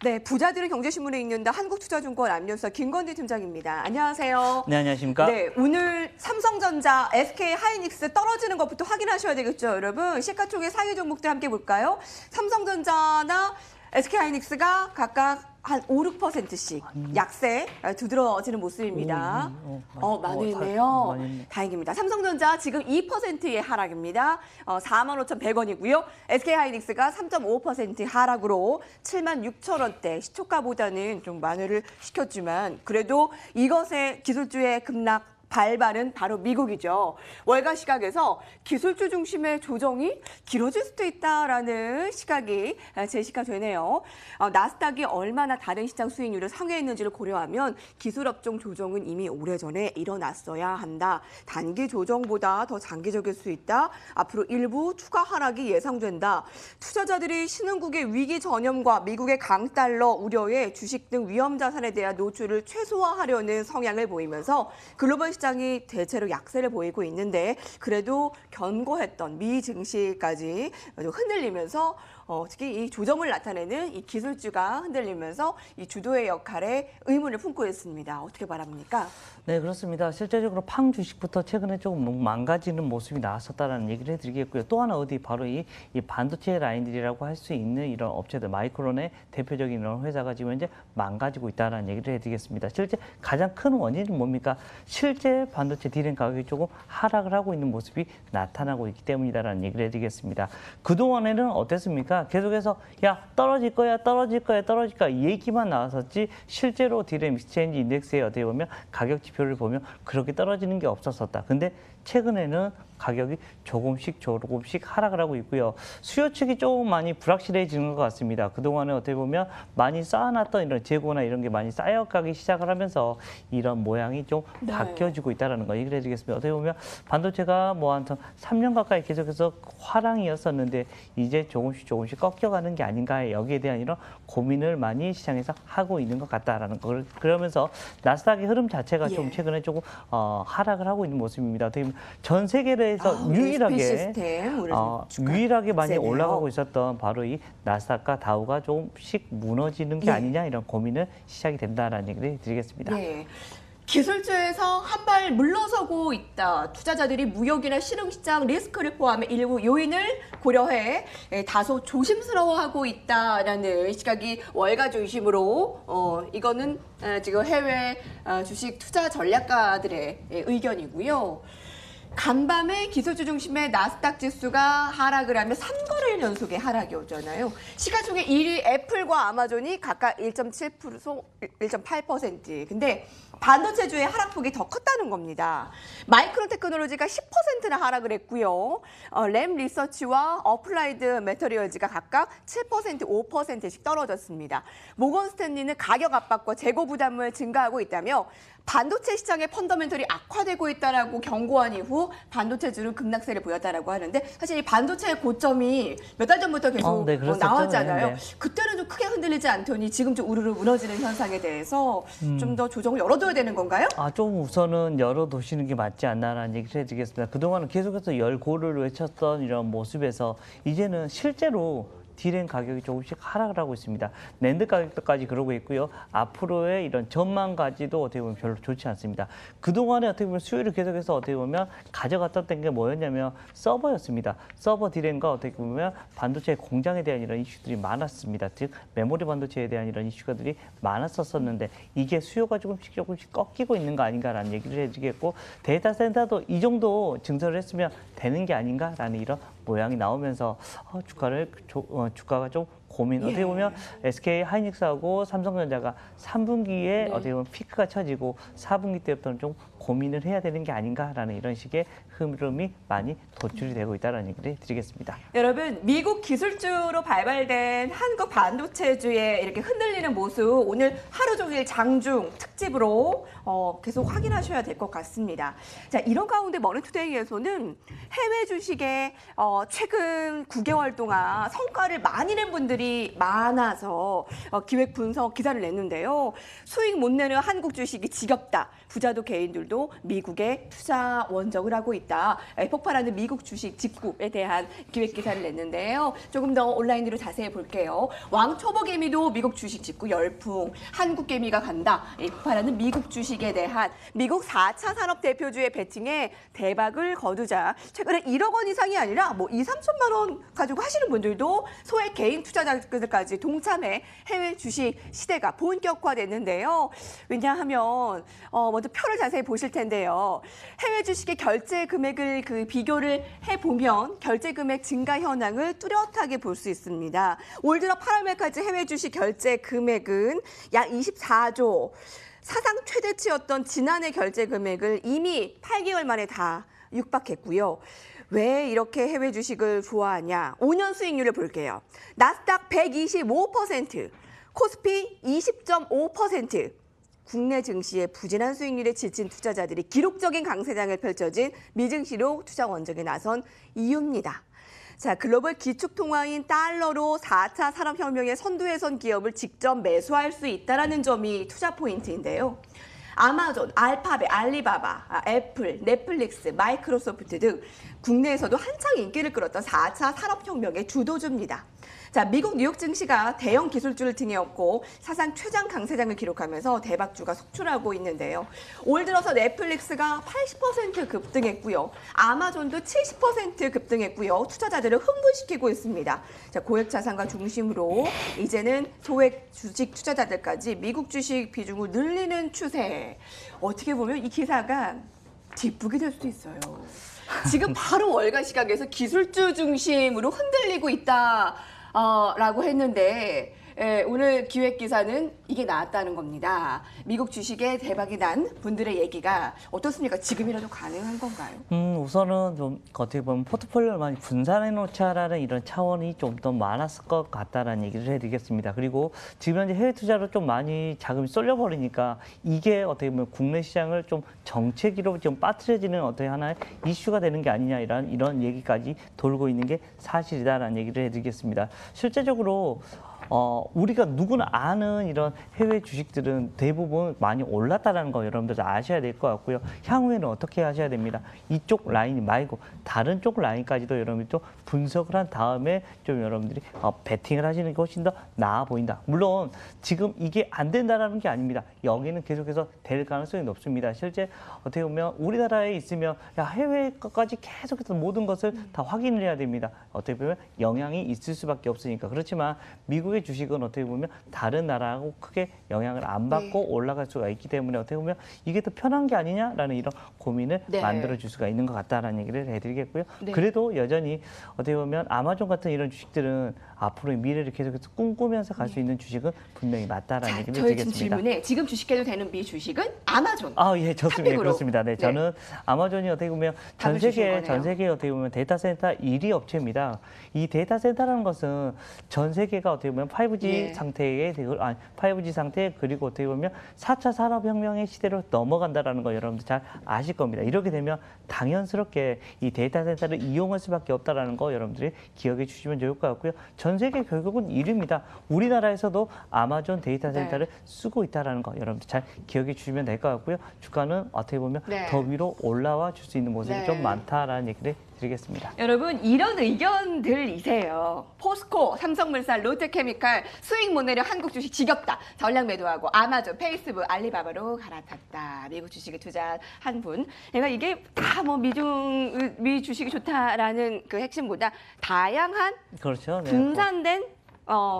네, 부자들은 경제신문에 읽는다 한국투자증권 안녕사 김건희 팀장입니다. 안녕하세요. 네, 안녕하십니까? 네, 오늘 삼성전자, SK하이닉스 떨어지는 것부터 확인하셔야 되겠죠, 여러분. 시가총액 상위 종목들 함께 볼까요? 삼성전자나 SK하이닉스가 각각 한 5, 6%씩 약세 두드러지는 모습입니다. 많이 있네요. 다행입니다. 삼성전자 지금 2%의 하락입니다. 45,100원이고요. SK하이닉스가 3.5% 하락으로 76,000원대. 시초가보다는 좀 만회를 시켰지만 그래도 이것의 기술주의 급락 발발은 바로 미국이죠. 월가 시각에서 기술주 중심의 조정이 길어질 수도 있다라는 시각이 제시가 되네요. 나스닥이 얼마나 다른 시장 수익률을 상회했는지를 고려하면 기술업종 조정은 이미 오래전에 일어났어야 한다. 단기 조정보다 더 장기적일 수 있다. 앞으로 일부 추가 하락이 예상된다. 투자자들이 신흥국의 위기 전염과 미국의 강달러 우려에 주식 등 위험 자산에 대한 노출을 최소화하려는 성향을 보이면서 글로벌 시장이 대체로 약세를 보이고 있는데 그래도 견고했던 미 증시까지 흔들리면서 특히 이 조정을 나타내는 이 기술주가 흔들리면서 이 주도의 역할에 의문을 품고 있습니다. 어떻게 바랍니까? 네, 그렇습니다. 실제적으로 팡 주식부터 최근에 조금 망가지는 모습이 나왔었다는 얘기를 해드리겠고요. 또 하나 바로 이 반도체 라인들이라고 할 수 있는 이런 업체들, 마이크론의 대표적인 이런 회사가 지금 현재 망가지고 있다는 얘기를 해드리겠습니다. 실제 가장 큰 원인은 뭡니까? 실제 반도체 디램 가격이 조금 하락을 하고 있는 모습이 나타나고 있기 때문이다라는 얘기를 해드리겠습니다. 그동안에는 어땠습니까? 계속해서 야 떨어질 거야 이 얘기만 나왔었지 실제로 디램 익스체인지 인덱스에 어떻게 보면 가격 지표를 보면 그렇게 떨어지는 게 없었었다. 근데 최근에는 가격이 조금씩 하락을 하고 있고요. 수요 측이 조금 많이 불확실해지는 것 같습니다. 그동안에 어떻게 보면 많이 쌓아놨던 이런 재고나 이런 게 많이 쌓여가기 시작을 하면서 이런 모양이 좀 바뀌어지고 있다는 거 얘기를 해드리겠습니다. 어떻게 보면 반도체가 뭐 한 3년 가까이 계속해서 화랑이었었는데 이제 조금씩 꺾여가는 게 아닌가 여기에 대한 이런 고민을 많이 시장에서 하고 있는 것 같다라는 거. 그러면서 나스닥의 흐름 자체가 좀 최근에 조금 하락을 하고 있는 모습입니다. 어떻게 보면 전 세계에서 유일하게 많이 올라가고 있었던 바로 이 나스닥과 다우가 조금씩 무너지는 게 아니냐 이런 고민을 시작이 된다라는 얘기를 드리겠습니다. 예. 기술주에서 한 발 물러서고 있다. 투자자들이 무역이나 실흥시장 리스크를 포함해 일부 요인을 고려해 다소 조심스러워하고 있다라는 시각이 월가 중심으로 이거는 지금 해외 주식 투자 전략가들의 의견이고요. 간밤에 기술주 중심의 나스닥 지수가 하락을 하면 3거래일 연속의 하락이 오잖아요. 시가총액 1위 애플과 아마존이 각각 1.7%, 1.8%. 근데 반도체주의 하락폭이 더 컸다는 겁니다. 마이크론 테크놀로지가 10%나 하락을 했고요. 램 리서치와 어플라이드 매터리얼즈가 각각 7%, 5%씩 떨어졌습니다. 모건 스탠리는 가격 압박과 재고 부담을 증가하고 있다며 반도체 시장의 펀더멘털이 악화되고 있다라고 경고한 이후 반도체주는 급락세를 보였다라고 하는데 사실 이 반도체의 고점이 몇 달 전부터 계속 나왔잖아요. 네. 그때는 좀 크게 흔들리지 않더니 지금 좀 우르르 무너지는 현상에 대해서 좀 더 조정을 열어둬야 되는 건가요? 좀 우선은 열어두시는 게 맞지 않나라는 얘기를 해드리겠습니다. 그동안은 계속해서 열고를 외쳤던 이런 모습에서 이제는 실제로 디램 가격이 조금씩 하락을 하고 있습니다. 낸드 가격도까지 그러고 있고요. 앞으로의 이런 전망까지도 어떻게 보면 별로 좋지 않습니다. 그동안에 어떻게 보면 수요를 계속해서 어떻게 보면 가져갔던 게 뭐였냐면 서버였습니다. 서버 디램과 어떻게 보면 반도체 공장에 대한 이런 이슈들이 많았습니다. 즉 메모리 반도체에 대한 이런 이슈가들이 많았었는데 이게 수요가 조금씩 꺾이고 있는 거 아닌가라는 얘기를 해주겠고 데이터 센터도 이 정도 증설을 했으면 되는 게 아닌가라는 이런 모양이 나오면서 주가가 좀 고민. 어떻게 보면 SK 하이닉스하고 삼성전자가 3분기에 어떻게 보면 피크가 쳐지고 4분기 때부터는 좀 고민을 해야 되는 게 아닌가라는 이런 식의 흐름이 많이 도출이 되고 있다는 얘기를 드리겠습니다. 여러분, 미국 기술주로 발발된 한국 반도체주의 이렇게 흔들리는 모습 오늘 하루 종일 장중 특집으로 계속 확인하셔야 될 것 같습니다. 자, 이런 가운데 머니투데이에서는 해외 주식에 최근 9개월 동안 성과를 많이 낸 분들이 개인들이 많아서 기획 분석 기사를 냈는데요. 수익 못 내는 한국 주식이 지겹다. 부자도 개인들도 미국에 투자 원정을 하고 있다. 폭발하는 미국 주식 직구에 대한 기획 기사를 냈는데요. 조금 더 온라인으로 자세히 볼게요. 왕초보개미도 미국 주식 직구 열풍. 한국 개미가 간다. 폭발하는 미국 주식에 대한 미국 4차 산업 대표주의 베팅에 대박을 거두자. 최근에 1억 원 이상이 아니라 뭐 2, 3천만 원 가지고 하시는 분들도 소액 개인 투자자들까지 동참해 해외 주식 시대가 본격화됐는데요. 왜냐하면 먼저 표를 자세히 보실 텐데요. 해외 주식의 결제 금액을 비교를 해보면 결제 금액 증가 현황을 뚜렷하게 볼 수 있습니다. 올 들어 8월 말까지 해외 주식 결제 금액은 약 24조. 사상 최대치였던 지난해 결제 금액을 이미 8개월 만에 다 육박했고요. 왜 이렇게 해외 주식을 좋아하냐? 5년 수익률을 볼게요. 나스닥 125%, 코스피 20.5%. 국내 증시의 부진한 수익률에 지친 투자자들이 기록적인 강세장을 펼쳐진 미증시로 투자 원정에 나선 이유입니다. 자, 글로벌 기축통화인 달러로 4차 산업혁명의 선두에 선 기업을 직접 매수할 수 있다는 점이 투자 포인트인데요. 아마존, 알파벳, 알리바바, 애플, 넷플릭스, 마이크로소프트 등 국내에서도 한창 인기를 끌었던 4차 산업혁명의 주도주입니다. 자, 미국 뉴욕 증시가 대형 기술주를 등에 업고 사상 최장 강세장을 기록하면서 대박주가 속출하고 있는데요. 올 들어서 넷플릭스가 80% 급등했고요. 아마존도 70% 급등했고요. 투자자들을 흥분시키고 있습니다. 자, 고액 자산가 중심으로 이제는 소액 주식 투자자들까지 미국 주식 비중을 늘리는 추세. 어떻게 보면 이 기사가 뒷북이 될 수도 있어요. 지금 바로 월가 시각에서 기술주 중심으로 흔들리고 있다. 라고 했는데 오늘 기획 기사는 이게 나왔다는 겁니다. 미국 주식에 대박이 난 분들의 얘기가 어떻습니까? 지금이라도 가능한 건가요? 우선은 좀 어떻게 보면 포트폴리오를 많이 분산해 놓자라는 이런 차원이 좀 더 많았을 것 같다라는 얘기를 해드리겠습니다. 그리고 지금 현재 해외 투자로 좀 많이 자금이 쏠려버리니까 이게 어떻게 보면 국내 시장을 좀 정체기로 좀 빠뜨려지는 어떤 하나의 이슈가 되는 게 아니냐 이런 얘기까지 돌고 있는 게 사실이다라는 얘기를 해드리겠습니다. 실제적으로 우리가 누구나 아는 이런 해외 주식들은 대부분 많이 올랐다는 거 여러분들 아셔야 될 것 같고요. 향후에는 어떻게 하셔야 됩니다. 이쪽 라인 말고 다른 쪽 라인까지도 여러분들이 또 분석을 한 다음에 좀 여러분들이 베팅을 하시는 게 훨씬 더 나아 보인다. 물론 지금 이게 안 된다는 게 아닙니다. 여기는 계속해서 될 가능성이 높습니다. 실제 어떻게 보면 우리나라에 있으면 해외 것까지 계속해서 모든 것을 다 확인을 해야 됩니다. 어떻게 보면 영향이 있을 수밖에 없으니까. 그렇지만 미국의 주식은 어떻게 보면 다른 나라하고 크게 영향을 안 받고 올라갈 수가 있기 때문에 어떻게 보면 이게 더 편한 게 아니냐라는 이런 고민을 만들어줄 수가 있는 것 같다라는 얘기를 해드리겠고요. 그래도 여전히 어떻게 보면 아마존 같은 이런 주식들은 앞으로의 미래를 계속해서 꿈꾸면서 갈 수 있는 주식은 분명히 맞다라는 얘기를 드리겠습니다. 질문에 지금 주식해도 되는 미 주식은 아마존. 예, 좋습니다. 그렇습니다. 네, 저는 아마존이 어떻게 보면 전 세계 어떻게 보면 데이터 센터 1위 업체입니다. 이 데이터 센터라는 것은 전 세계가 어떻게 보면 5G 상태에 5G 상태 그리고 어떻게 보면 4차 산업혁명의 시대로 넘어간다라는 거 여러분들 잘 아실 겁니다. 이렇게 되면 당연스럽게 이 데이터 센터를 이용할 수밖에 없다라는 거 여러분들이 기억해 주시면 좋을 것 같고요. 전 세계 결국은 1위입니다. 우리나라에서도 아마존 데이터 센터를 쓰고 있다라는 거 여러분들 잘 기억해 주시면 될 것 같고요. 주가는 어떻게 보면 더 위로 올라와 줄 수 있는 모습이 좀 많다라는 얘기를 드리겠습니다. 여러분 이런 의견들이세요. 포스코, 삼성물산, 롯데케미칼 수익 못 내려 한국 주식 지겹다. 전량 매도하고 아마존, 페이스북, 알리바바로 갈아탔다. 미국 주식에 투자한 분. 내가 이게 다 뭐 미 주식이 좋다라는 그 핵심보다 다양한 그렇죠. 분산된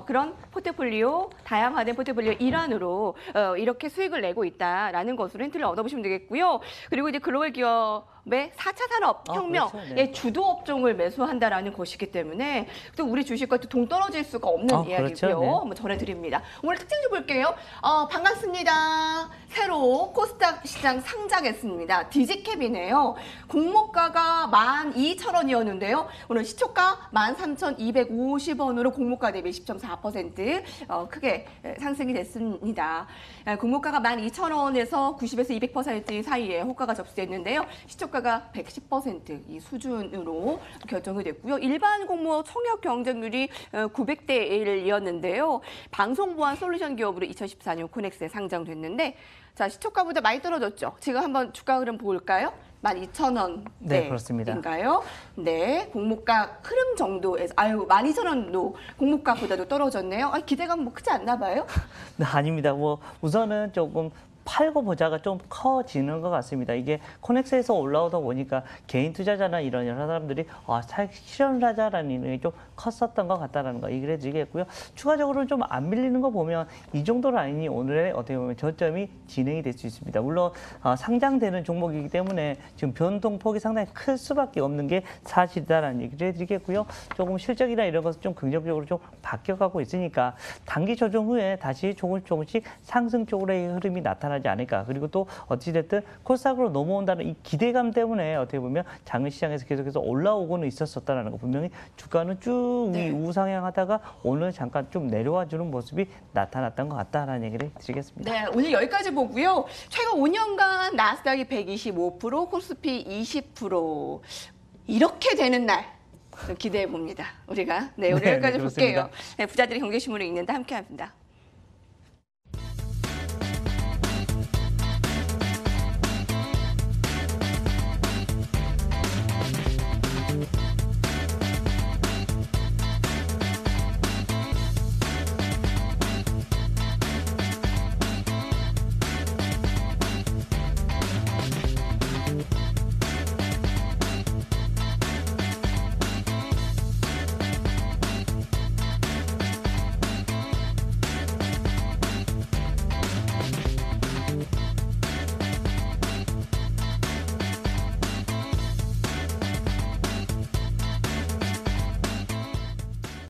그런 포트폴리오, 다양화된 포트폴리오 일환으로 이렇게 수익을 내고 있다라는 것으로 힌트를 얻어보시면 되겠고요. 그리고 이제 글로벌 기업의 4차 산업혁명의 주도 업종을 매수한다라는 것이기 때문에 또 우리 주식과 또 동떨어질 수가 없는 이야기고요. 한번 전해드립니다. 오늘 특징 좀 볼게요. 반갑습니다. 새로 코스닥 시장 상장했습니다. 디지캡이네요. 공모가가 12,000원이었는데요. 오늘 시초가 13,250원으로 공모가 대비 10.4% 크게 상승이 됐습니다. 공모가가 12,000원에서 90에서 200% 사이에 호가가 접수됐는데요. 시초가 주가가 110%이 수준으로 결정이 됐고요. 일반 공모 청약 경쟁률이 900대 1이었는데요. 방송보안 솔루션 기업으로 2014년 코넥스에 상장됐는데 자, 시초가보다 많이 떨어졌죠. 지금 한번 주가 흐름 볼까요? 12,000원대인가요? 네, 그렇습니다. 네, 공모가 흐름 정도에서 12,000원도 공모가보다도 떨어졌네요. 기대감 뭐 크지 않나 봐요? 네, 아닙니다. 뭐 우선은 조금 팔고 보자가 좀 커지는 것 같습니다. 이게 코넥스에서 올라오다 보니까 개인 투자자나 이런 여러 사람들이 실현을 하자라는 의견이 좀 컸었던 것 같다라는 거 얘기를 해드리겠고요. 추가적으로 좀 안 밀리는 거 보면 이 정도 라인이 오늘의 어떻게 보면 저점이 진행이 될 수 있습니다. 물론 상장되는 종목이기 때문에 지금 변동폭이 상당히 클 수밖에 없는 게 사실이다라는 얘기를 해드리겠고요. 조금 실적이나 이런 것은 좀 긍정적으로 좀 바뀌어가고 있으니까 단기 조정 후에 다시 조금씩 상승 쪽으로의 흐름이 나타나지 않을까. 그리고 또 어찌됐든 코스닥으로 넘어온다는 이 기대감 때문에 어떻게 보면 장외 시장에서 계속해서 올라오고는 있었다라는 거 분명히 주가는 쭉 네. 우상향하다가 오늘 잠깐 좀 내려와주는 모습이 나타났던 것 같다라는 얘기를 드리겠습니다. 네, 오늘 여기까지 보고요. 최근 5년간 나스닥이 125%, 코스피 20% 이렇게 되는 날 기대해 봅니다. 우리가 오늘 네, 여기까지 그렇습니다. 볼게요. 네, 부자들의 경제신문을 읽는다 함께합니다.